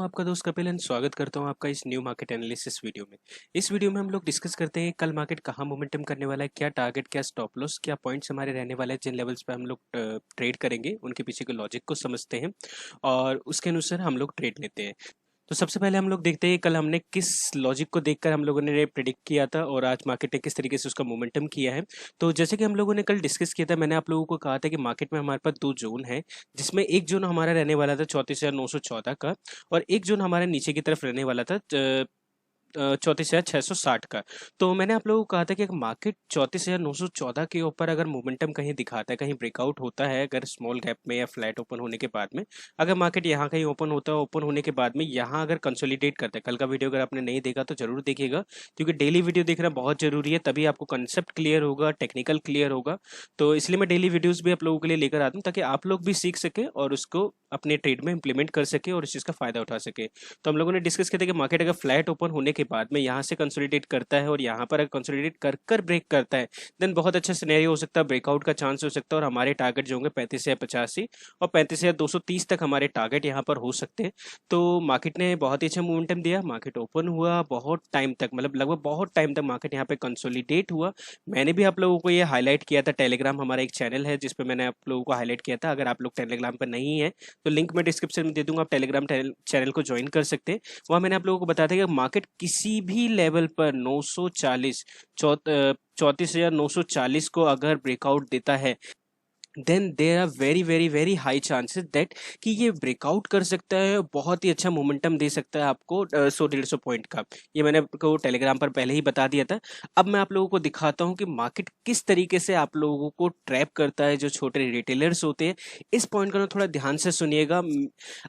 आपका दोस्त कपिल एंड स्वागत करता हूं आपका इस न्यू मार्केट एनालिसिस वीडियो में। इस वीडियो में हम लोग डिस्कस करते हैं कल मार्केट कहां मोमेंटम करने वाला है, क्या टारगेट, क्या स्टॉप लॉस, क्या पॉइंट्स हमारे रहने वाले हैं, जिन लेवल्स पे हम लोग ट्रेड करेंगे उनके पीछे के लॉजिक को समझते हैं और उसके अनुसार हम लोग ट्रेड लेते हैं। तो सबसे पहले हम लोग देखते हैं कल हमने किस लॉजिक को देखकर हम लोगों ने प्रिडिक्ट किया था और आज मार्केट ने किस तरीके से उसका मोमेंटम किया है। तो जैसे कि हम लोगों ने कल डिस्कस किया था, मैंने आप लोगों को कहा था कि मार्केट में हमारे पास दो जोन है, जिसमें एक जोन हमारा रहने वाला था 34,914 का और एक जोन हमारा नीचे की तरफ रहने वाला था 34,660 का। तो मैंने आप लोगों को कहा था कि अगर मार्केट 34,914 के ऊपर अगर मोमेंटम कहीं दिखाता है, कहीं ब्रेकआउट होता है, अगर स्मॉल गैप में या फ्लैट ओपन होने के बाद में, अगर मार्केट यहाँ कहीं ओपन होता है, ओपन होने के बाद में यहाँ अगर कंसोलिडेट करता है, कल का वीडियो अगर आपने नहीं देखा तो जरूर देखिएगा, क्योंकि डेली वीडियो देखना बहुत जरूरी है, तभी आपको कंसेप्ट क्लियर होगा, टेक्निकल क्लियर होगा। तो इसलिए मैं डेली वीडियोस भी आप लोगों के लिए लेकर आता हूँ ताकि आप लोग भी सीख सके और उसको अपने ट्रेड में इंप्लीमेंट कर सके और इस चीज़ का फायदा उठा सके। तो हम लोगों ने डिस्कस किया था कि मार्केट अगर फ्लैट ओपन होने के बाद में यहाँ से कंसोलिडेट करता है और यहाँ पर अगर कंसोलिडेट कर कर ब्रेक करता है, देन बहुत अच्छा सिनेरियो हो सकता है, ब्रेकआउट का चांस हो सकता है और हमारे टारगेट जो होंगे 35,085 और 35,230 तक हमारे टारगेट यहाँ पर हो सकते हैं। तो मार्केट ने बहुत ही अच्छा मोमेंटम दिया, मार्केट ओपन हुआ बहुत टाइम तक, मतलब लगभग बहुत टाइम तक मार्केट यहाँ पे कंसोलिडेट हुआ। मैंने भी आप लोगों को ये हाईलाइट किया था, टेलीग्राम हमारा एक चैनल है जिसपे मैंने आप लोगों को हाईलाइट किया था। अगर आप लोग टेलीग्राम पर नहीं है तो लिंक मैं डिस्क्रिप्शन में दे दूंगा, आप टेलीग्राम चैनल को ज्वाइन कर सकते हैं। वहाँ मैंने आप लोगों को बताया था कि मार्केट किसी भी लेवल पर 940 34,940 को अगर ब्रेकआउट देता है, then there are very very very high chances that कि ये ब्रेकआउट कर सकता है, बहुत ही अच्छा मोमेंटम दे सकता है आपको 100-150 पॉइंट का। ये मैंने आपको टेलीग्राम पर पहले ही बता दिया था। अब मैं आप लोगों को दिखाता हूँ कि मार्केट किस तरीके से आप लोगों को ट्रैप करता है, जो छोटे रिटेलर्स होते हैं। इस पॉइंट को ना थोड़ा ध्यान से सुनिएगा।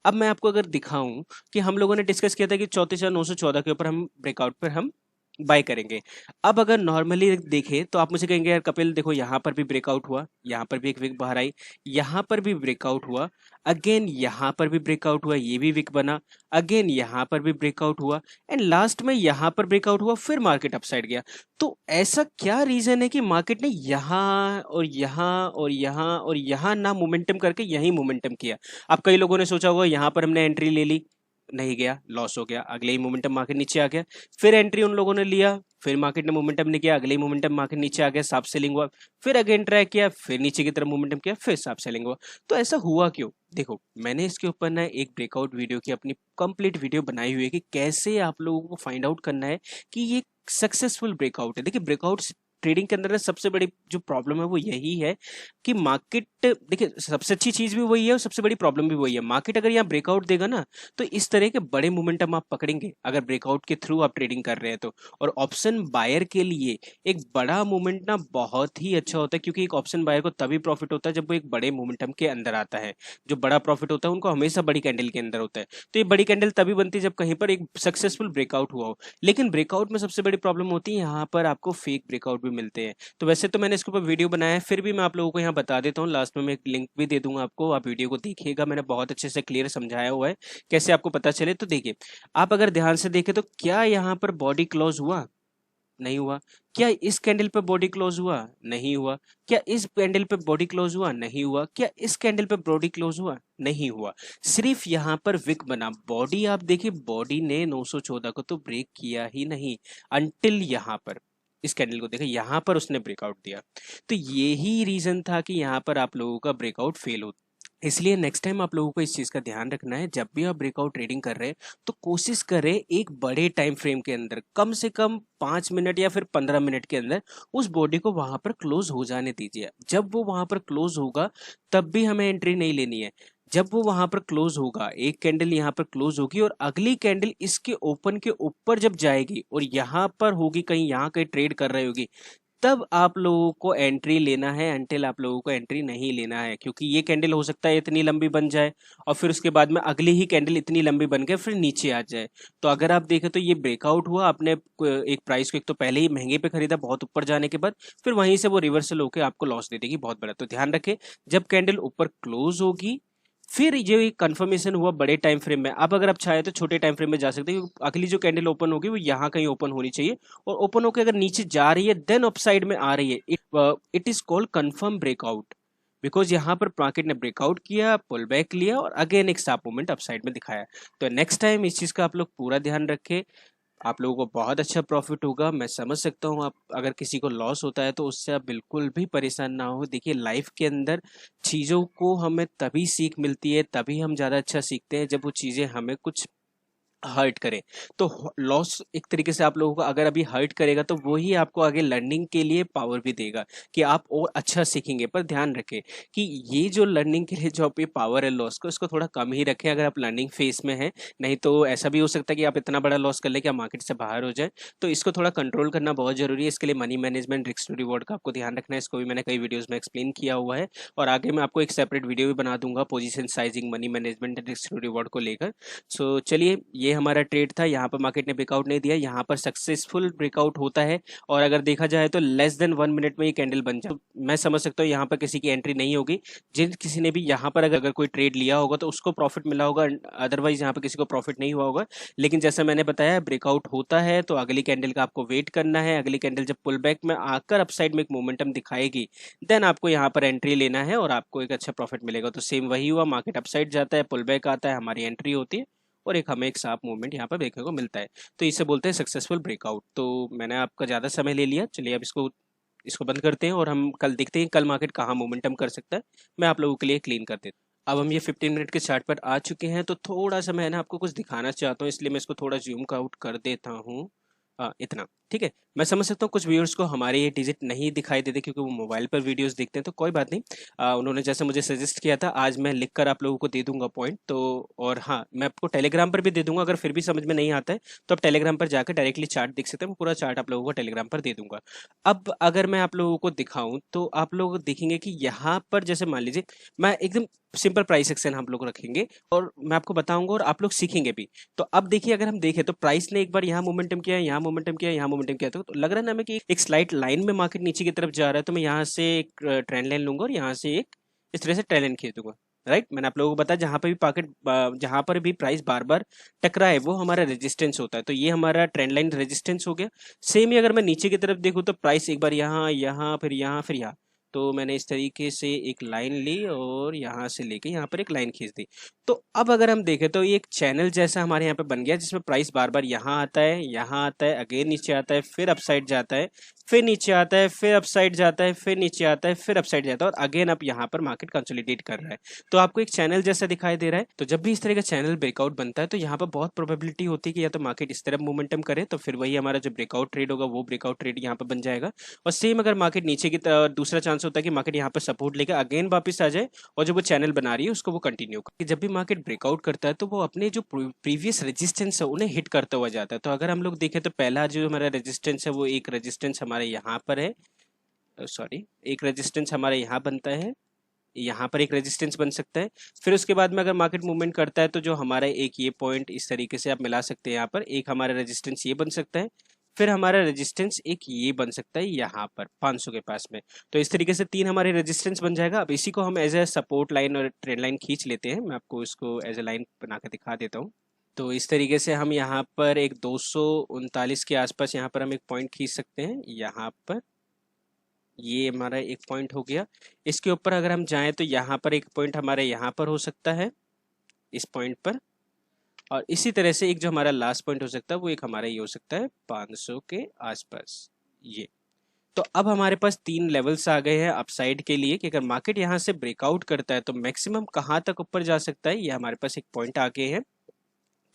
अब मैं आपको अगर दिखाऊं कि हम लोगों ने डिस्कस किया था कि 34,914 के ऊपर हम ब्रेकआउट पर हम बाय करेंगे। अब अगर नॉर्मली देखें तो आप मुझे कहेंगे यार कपिल देखो, यहाँ पर भी ब्रेकआउट हुआ, यहाँ पर भी एक विक बाहर आई, यहाँ पर भी ब्रेकआउट हुआ, अगेन यहाँ पर भी ब्रेकआउट हुआ, ये भी विक बना, अगेन यहाँ पर भी ब्रेकआउट हुआ एंड लास्ट में यहाँ पर ब्रेकआउट हुआ, फिर मार्केट अपसाइड गया। तो ऐसा क्या रीजन है कि मार्केट ने यहाँ और यहाँ और यहाँ और यहाँ ना मोमेंटम करके यही मोमेंटम किया? अब कई लोगों ने सोचा होगा यहाँ पर हमने एंट्री ले ली, नहीं गया, लॉस हो गया, अगले ही मोमेंटम मार्केट नीचे आ गया, फिर एंट्री उन लोगों ने लिया, फिर मार्केट ने मोमेंटम नहीं किया, अगले ही मोमेंटम मार्केट नीचे आ गया, साफ सेलिंग हुआ, फिर अगेन ट्राई किया, फिर नीचे की तरफ मोमेंटम किया, फिर साफ सेलिंग हुआ। तो ऐसा हुआ क्यों? देखो, मैंने इसके ऊपर ना एक ब्रेकआउट वीडियो की अपनी कंप्लीट वीडियो बनाई हुई है कि कैसे आप लोगों को फाइंड आउट करना है कि ये सक्सेसफुल ब्रेकआउट है। देखिए, ब्रेकआउट ट्रेडिंग के अंदर ना सबसे बड़ी जो प्रॉब्लम है वो यही है कि मार्केट, देखिए सबसे अच्छी चीज भी वही है और सबसे बड़ी प्रॉब्लम भी वही है। मार्केट अगर यहाँ ब्रेकआउट देगा ना तो इस तरह के बड़े मोमेंटम आप पकड़ेंगे अगर ब्रेकआउट के थ्रू आप ट्रेडिंग कर रहे हैं तो। और ऑप्शन बायर के लिए एक बड़ा मूवमेंट ना बहुत ही अच्छा होता है, क्योंकि एक ऑप्शन बायर को तभी प्रॉफिट होता है जब वो एक बड़े मोमेंटम के अंदर आता है। जो बड़ा प्रॉफिट होता है उनको हमेशा बड़ी कैंडल के अंदर होता है। तो ये बड़ी कैंडल तभी बनती है जब कहीं पर एक सक्सेसफुल ब्रेकआउट हुआ हो। लेकिन ब्रेकआउट में सबसे बड़ी प्रॉब्लम होती है यहाँ पर आपको फेक ब्रेकआउट भी मिलते हैं। तो वैसे तो मैंने इसके ऊपर वीडियो बनाया है, फिर भी मैं आप लोगों को यहाँ बता देता हूँ, लास्ट में मैं एक लिंक भी दे दूंगा आपको, आप वीडियो को देखिएगा, मैंने बहुत अच्छे से क्लियर समझाया हुआ है कैसे आपको पता चले। तो देखिए, आप अगर ध्यान से देखें तो क्या यहाँ पर बॉडी क्लोज हुआ? नहीं हुआ। क्या इस कैंडल पे बॉडी क्लोज हुआ? नहीं हुआ। क्या इस कैंडल पे बॉडी क्लोज हुआ? नहीं हुआ। क्या इस कैंडल पे बॉडी क्लोज हुआ? नहीं हुआ। सिर्फ यहाँ पर विक बना। बॉडी आप देखिए, बॉडी ने 914 को तो ब्रेक किया ही नहीं अंटिल यहाँ पर इस कैंडल को देखा, यहाँ पर उसने ब्रेकआउट दिया। तो यही रीजन था कि यहाँ पर आप लोगों का ब्रेकआउट फेल होता। इसलिए नेक्स्ट टाइम आप लोगों को इस चीज का ध्यान रखना है, जब भी आप ब्रेकआउट ट्रेडिंग कर रहे हैं तो कोशिश करें एक बड़े टाइम फ्रेम के अंदर, कम से कम 5 मिनट या फिर 15 मिनट के अंदर उस बॉडी को वहां पर क्लोज हो जाने दीजिए। जब वो वहां पर क्लोज होगा तब भी हमें एंट्री नहीं लेनी है। जब वो वहां पर क्लोज होगा, एक कैंडल यहाँ पर क्लोज होगी और अगली कैंडल इसके ओपन के ऊपर जब जाएगी और यहाँ पर होगी, कहीं यहाँ कहीं ट्रेड कर रही होगी, तब आप लोगों को एंट्री लेना है। अंटिल आप लोगों को एंट्री नहीं लेना है, क्योंकि ये कैंडल हो सकता है इतनी लंबी बन जाए और फिर उसके बाद में अगली ही कैंडल इतनी लंबी बन के फिर नीचे आ जाए। तो अगर आप देखें तो ये ब्रेकआउट हुआ, आपने एक प्राइस को एक तो पहले ही महंगे पे खरीदा बहुत ऊपर जाने के बाद, फिर वहीं से वो रिवर्सल होकर आपको लॉस दे देगी बहुत बड़ा। तो ध्यान रखें, जब कैंडल ऊपर क्लोज होगी फिर ये कंफर्मेशन हुआ बड़े टाइम फ्रेम में। अब अगर आप चाहे तो छोटे टाइम फ्रेम में जा सकते हैं, क्योंकि अगली जो कैंडल ओपन होगी वो यहाँ कहीं ओपन होनी चाहिए और ओपन होकर अगर नीचे जा रही है देन अपसाइड में आ रही है, it is called confirm breakout. Because यहाँ पर मार्केट ने ब्रेकआउट किया, पुल बैक लिया और अगेन एक स्टॉप मूवमेंट अपसाइड में दिखाया। तो नेक्स्ट टाइम इस चीज़ का आप लोग पूरा ध्यान रखें, आप लोगों को बहुत अच्छा प्रॉफिट होगा। मैं समझ सकता हूँ, आप अगर किसी को लॉस होता है तो उससे आप बिल्कुल भी परेशान ना हो। देखिए लाइफ के अंदर चीज़ों को हमें तभी सीख मिलती है, तभी हम ज़्यादा अच्छा सीखते हैं जब वो चीज़ें हमें कुछ हर्ट करे। तो लॉस एक तरीके से आप लोगों को अगर अभी हर्ट करेगा तो वो ही आपको आगे लर्निंग के लिए पावर भी देगा कि आप और अच्छा सीखेंगे। पर ध्यान रखें कि ये जो लर्निंग के लिए जो आप ये पावर है लॉस को, इसको थोड़ा कम ही रखें अगर आप लर्निंग फेज में हैं। नहीं तो ऐसा भी हो सकता है कि आप इतना बड़ा लॉस कर ले कि आप मार्केट से बाहर हो जाए। तो इसको थोड़ा कंट्रोल करना बहुत जरूरी है। इसके लिए money management, risk to reward का आपको ध्यान रखना है। इसको भी मैंने कई वीडियोज में एक्सप्लेन किया हुआ है और आगे मैं आपको एक सेपरेट वीडियो भी बना दूंगा position sizing, money management, risk to reward को लेकर। सो चलिए, ये हमारा ट्रेड था। यहाँ पर मार्केट ने ब्रेकआउट नहीं दिया, यहाँ पर सक्सेसफुल ब्रेकआउट होता है और अगर देखा जाए तो लेस देन 1 मिनट में ये कैंडल बन जाए। तो मैं समझ सकता हूँ यहाँ पर किसी की एंट्री नहीं होगी। जिन किसी ने भी यहाँ पर अगर कोई ट्रेड लिया होगा तो उसको प्रॉफिट मिला होगा, अदरवाइज यहाँ पर किसी को प्रॉफिट नहीं हुआ होगा। लेकिन जैसा मैंने बताया, ब्रेकआउट होता है तो अगली कैंडल का आपको वेट करना है। अगली कैंडल जब पुल बैक में आकर अपसाइड में एक मोमेंटम दिखाएगी, देन आपको यहाँ पर एंट्री लेना है और आपको एक अच्छा प्रॉफिट मिलेगा। तो सेम वही हुआ, मार्केट अपसाइड जाता है, पुल बैक आता है, हमारी एंट्री होती है और एक हमें एक शार्प मूवमेंट यहाँ पर देखने को मिलता है। तो इसे बोलते हैं सक्सेसफुल ब्रेकआउट। तो मैंने आपका ज़्यादा समय ले लिया, चलिए अब इसको इसको बंद करते हैं और हम कल देखते हैं कल मार्केट कहाँ मोमेंटम कर सकता है। मैं आप लोगों के लिए क्लीन कर देता हूँ। अब हम ये 15 मिनट के चार्ट पर आ चुके हैं, तो थोड़ा सा मैं ना आपको कुछ दिखाना चाहता हूँ, इसलिए मैं इसको थोड़ा जूम आउट कर देता हूँ। इतना ठीक है। मैं समझ सकता हूँ कुछ व्यूअर्स को हमारे ये डिजिट नहीं दिखाई देते क्योंकि वो मोबाइल पर वीडियोस देखते हैं, तो कोई बात नहीं। उन्होंने जैसे मुझे सजेस्ट किया था, आज मैं लिख कर आप लोगों को दे दूंगा पॉइंट। तो और हाँ, मैं आपको टेलीग्राम पर भी दे दूंगा, अगर फिर भी समझ में नहीं आता है तो आप टेलीग्राम पर जाकर डायरेक्टली चार्ट देख सकते हैं। मैं पूरा चार्ट आप लोगों को टेलीग्राम पर दे दूंगा। अब अगर मैं आप लोगों को दिखाऊं तो आप लोग देखेंगे कि यहाँ पर जैसे मान लीजिए मैं एकदम सिंपल प्राइस एक्शन हम लोग रखेंगे और मैं आपको बताऊंगा और आप लोग सीखेंगे भी। तो अब देखिए, अगर हम देखें तो प्राइस ने एक बार यहाँ मोमेंटम किया, यहाँ मोमेंटम किया, यहाँ मोमेंटम किया, तो लग रहा है ना हमें कि एक स्लाइट लाइन में मार्केट नीचे की तरफ जा रहा है। तो मैं यहाँ से एक ट्रेंड लाइन लूंगा और यहाँ से एक इस तरह से ट्रेंड लाइन खींच दूंगा। राइट, मैंने आप लोगों को बताया जहां पर भी पॉकेट, जहां पर भी प्राइस बार बार टकराए वो हमारा रेजिस्टेंस होता है। तो ये हमारा ट्रेंड लाइन रेजिस्टेंस हो गया। सेम ही अगर मैं नीचे की तरफ देखूँ तो प्राइस एक बार यहाँ, यहाँ, फिर यहाँ, फिर यहाँ। तो मैंने इस तरीके से एक लाइन ली और यहाँ से लेके यहाँ पर एक लाइन खींच दी। तो अब अगर हम देखें तो ये एक चैनल जैसा हमारे यहाँ पे बन गया, जिसमें प्राइस बार बार यहाँ आता है, यहाँ आता है, अगेन नीचे आता है, फिर अपसाइड जाता है, फिर नीचे आता है, फिर अपसाइड जाता है, फिर नीचे आता है, फिर अपसाइड जाता है और अगेन अब यहाँ पर मार्केट कंसोलिडेट कर रहा है। तो आपको एक चैनल जैसा दिखाई दे रहा है। तो जब भी इस तरह का चैनल ब्रेकआउट बनता है तो यहाँ पर बहुत प्रोबेबिलिटी होती है कि या तो मार्केट इस तरफ मोमेंटम करे, तो फिर वही हमारा जो ब्रेकआउट ट्रेड होगा वो ब्रेकआउट ट्रेड यहाँ पर बन जाएगा। और सेम अगर मार्केट नीचे की दूसरा चांस होता है कि मार्केट यहाँ पर सपोर्ट लेकर अगेन वापस आ जाए और जो वो चैनल बना रही है उसको वो कंटिन्यू करे। जब भी मार्केट ब्रेकआउट करता है तो वो अपने जो प्रीवियस रेजिस्टेंस है उन्हें हिट करता हुआ जाता है। तो अगर हम लोग देखें तो पहला जो हमारा रेजिस्टेंस है वो एक रेजिस्टेंस हमारे यहाँ पर है, सॉरी, एक रेजिस्टेंस हमारे यहाँ बनता है, यहाँ पर एक रेजिस्टेंस बन सकता है। फिर उसके बाद में अगर मार्केट मूवमेंट करता है तो जो हमारा एक ये पॉइंट इस तरीके से आप मिला सकते हैं, यहाँ पर एक हमारा रेजिस्टेंस ये बन सकता है, फिर हमारा रेजिस्टेंस एक ये बन सकता है यहाँ पर 500 के पास में। तो इस तरीके से 3 हमारे रेजिस्टेंस बन जाएगा। अब इसी को हम एज ए सपोर्ट लाइन और ट्रेंड लाइन खींच लेते हैं। मैं आपको इसको एज ए लाइन बना के दिखा देता हूँ। तो इस तरीके से हम यहाँ पर एक 239 के आसपास यहाँ पर हम एक पॉइंट खींच सकते हैं। यहाँ पर ये हमारा एक पॉइंट हो गया। इसके ऊपर अगर हम जाएं तो यहाँ पर एक पॉइंट हमारे यहाँ पर हो सकता है, इस पॉइंट पर। और इसी तरह से एक जो हमारा लास्ट पॉइंट हो सकता है वो एक हमारा ये हो सकता है 500 के आसपास ये। तो अब हमारे पास 3 लेवल्स आ गए हैं अपसाइड के लिए कि अगर मार्केट यहाँ से ब्रेकआउट करता है तो मैक्सिमम कहाँ तक ऊपर जा सकता है, ये हमारे पास एक पॉइंट आ गए हैं।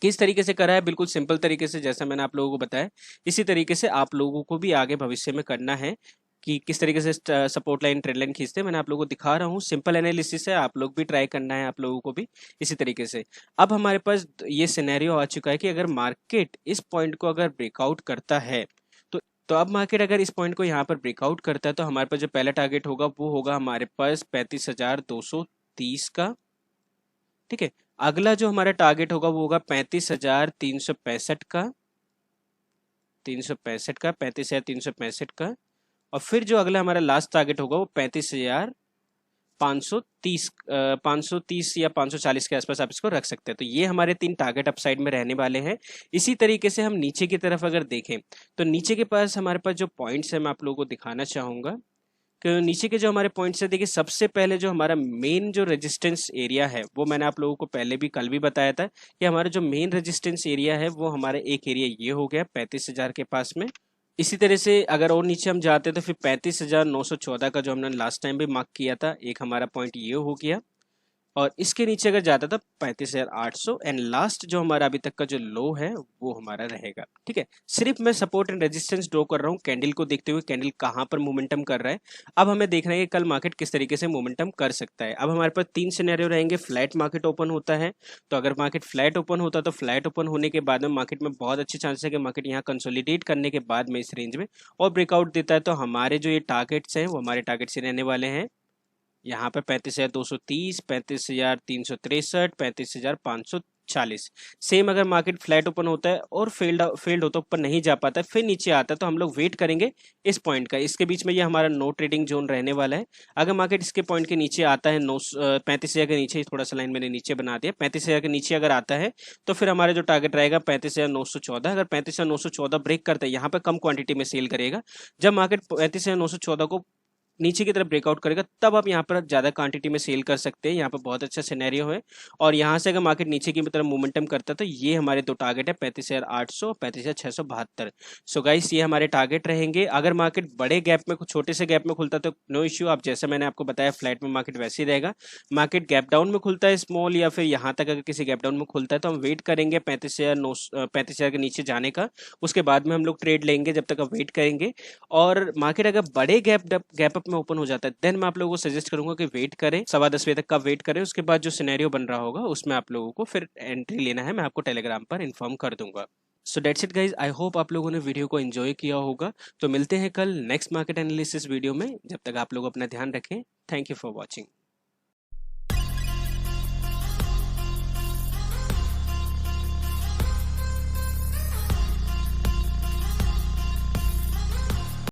किस तरीके से करा है, बिल्कुल सिंपल तरीके से जैसा मैंने आप लोगों को बताया, इसी तरीके से आप लोगों को भी आगे भविष्य में करना है कि किस तरीके से सपोर्ट लाइन ट्रेंड लाइन खींचते हैं। मैंने आप लोगों को दिखा रहा हूँ, सिंपल एनालिसिस है, आप लोग भी ट्राई करना है, आप लोगों को भी इसी तरीके से। अब हमारे पास ये सिनेरियो आ चुका है कि अगर मार्केट इस पॉइंट को अगर ब्रेकआउट करता है तो अब मार्केट अगर इस पॉइंट को यहाँ पर ब्रेकआउट करता है तो हमारे पास जो पहला टारगेट होगा वो होगा हमारे पास 35,230 का। ठीक है, अगला जो हमारा टारगेट होगा वो होगा 35,365 का, 365 का, 35,365 का। और फिर जो अगला हमारा लास्ट टारगेट होगा वो 35,530, 530 या 540 के आसपास आप इसको रख सकते हैं। तो ये हमारे 3 टारगेट अपसाइड में रहने वाले हैं। इसी तरीके से हम नीचे की तरफ अगर देखें तो नीचे के पास हमारे पास जो पॉइंट्स है मैं आप लोगों को दिखाना चाहूंगा नीचे के जो हमारे पॉइंट्स है, देखिए सबसे पहले जो हमारा मेन जो रेजिस्टेंस एरिया है वो मैंने आप लोगों को पहले भी कल भी बताया था कि हमारा जो मेन रेजिस्टेंस एरिया है वो हमारा एक एरिया ये हो गया 35,000 के पास में। इसी तरह से अगर और नीचे हम जाते हैं तो फिर 35,914 का जो हमने लास्ट टाइम भी मार्क किया था, एक हमारा पॉइंट ये हो गया। और इसके नीचे अगर जाता था 35,800, एंड लास्ट जो हमारा अभी तक का जो लो है वो हमारा रहेगा। ठीक है, सिर्फ मैं सपोर्ट एंड रेजिस्टेंस ड्रॉ कर रहा हूँ कैंडल को देखते हुए, कैंडल कहाँ पर मोमेंटम कर रहा है। अब हमें देखना है कि कल मार्केट किस तरीके से मोमेंटम कर सकता है। अब हमारे पास 3 सिनेरियो रहेंगे। फ्लैट मार्केट ओपन होता है, तो अगर मार्केट फ्लैट ओपन होता है तो फ्लैट ओपन होने के बाद में मार्केट में बहुत अच्छे चांस है कि मार्केट यहाँ कंसोलिडेट करने के बाद में इस रेंज में और ब्रेकआउट देता है, तो हमारे जो ये टारगेट्स हैं वो हमारे टारगेट्स ही रहने वाले हैं। यहाँ पे 35,230, 35,363, 35,540। सेम अगर मार्केट फ्लैट ओपन होता है और फेल्ड होता है, ऊपर नहीं जा पाता है, फिर नीचे आता है, तो हम लोग वेट करेंगे इस पॉइंट का। इसके बीच में ये हमारा नो ट्रेडिंग जोन रहने वाला है। अगर मार्केट इसके पॉइंट के नीचे आता है 35,000 के नीचे, थोड़ा सा लाइन मैंने नीचे बना दिया, 35,000 के नीचे अगर आता है तो फिर हमारा जो टारगेट रहेगा 35,914। अगर 35,914 ब्रेक करता है, यहाँ पे कम क्वांटिटी में सेल करेगा। जब मार्केट 35,914 को नीचे की तरफ ब्रेकआउट करेगा तब आप यहाँ पर ज़्यादा क्वांटिटी में सेल कर सकते हैं। यहाँ पर बहुत अच्छा सिनेरियो है। और यहाँ से अगर मार्केट नीचे की तरफ मोमेंटम करता है तो ये हमारे दो टारगेट है 35,800, 35,672। सो गाइस ये हमारे टारगेट रहेंगे। अगर मार्केट बड़े गैप में, छोटे से गैप में खुलता है तो नो इश्यू, आप जैसे मैंने आपको बताया फ्लैट में मार्केट वैसे ही रहेगा। मार्केट गैप डाउन में खुलता है स्मॉल, या फिर यहाँ तक अगर किसी गैप डाउन में खुलता है तो हम वेट करेंगे 35,000 के नीचे जाने का। उसके बाद में हम लोग ट्रेड लेंगे, जब तक आप वेट करेंगे। और मार्केट अगर बड़े गैप अप में ओपन हो जाता है देन मैं आप लोगों को सजेस्ट करूंगा कि वेट करें, 10:15 बजे तक का वेट करें। उसके बाद जो सिनेरियो बन रहा होगा उसमें आप लोगों को फिर एंट्री लेना है, मैं आपको टेलीग्राम पर इन्फॉर्म कर दूंगा। So that's it guys, I hope आप लोगों ने वीडियो को एंजॉय किया होगा। तो मिलते हैं कल नेक्स्ट मार्केट एनालिसिस वीडियो में। जब तक आप लोग अपना ध्यान रखें। Thank you for watching.